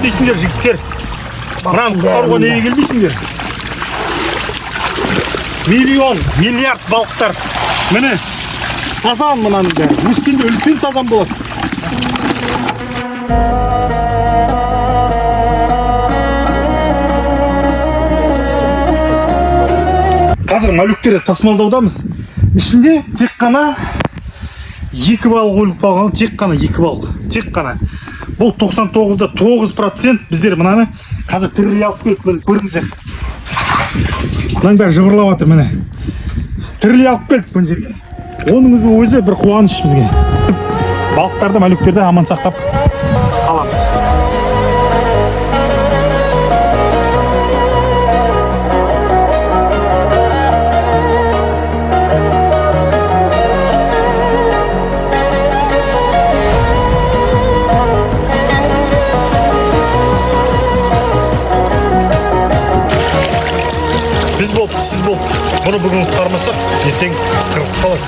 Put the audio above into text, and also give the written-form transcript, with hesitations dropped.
келмейсіңдер жігіттер? Мынаны құтқаруға неге келмейсіңдер? Миллион, миллиард балықтар. Міне, сазан мынаның бәрі. Өскенде үлкен сазан болады. Қазір мәліктерді тасымалдаудамыз. Ішінде тек қана 2 балық өліп қалған, тек қана 2 балық. Тек қана. Бұл 99% біздер мынаны қазір тірілей алып келіп көріңіздер. Мынаның бәрі жыбырлап жатыр міне. Тірілей алып келдік бұл жерге. Оның өзі бір қуаныш бізге. Балықтарды, мәліктерді аман сақтап қаламыз. Біз болып, сіз болып, бұны бүгін құтқармасақ, ертең қырып қалады.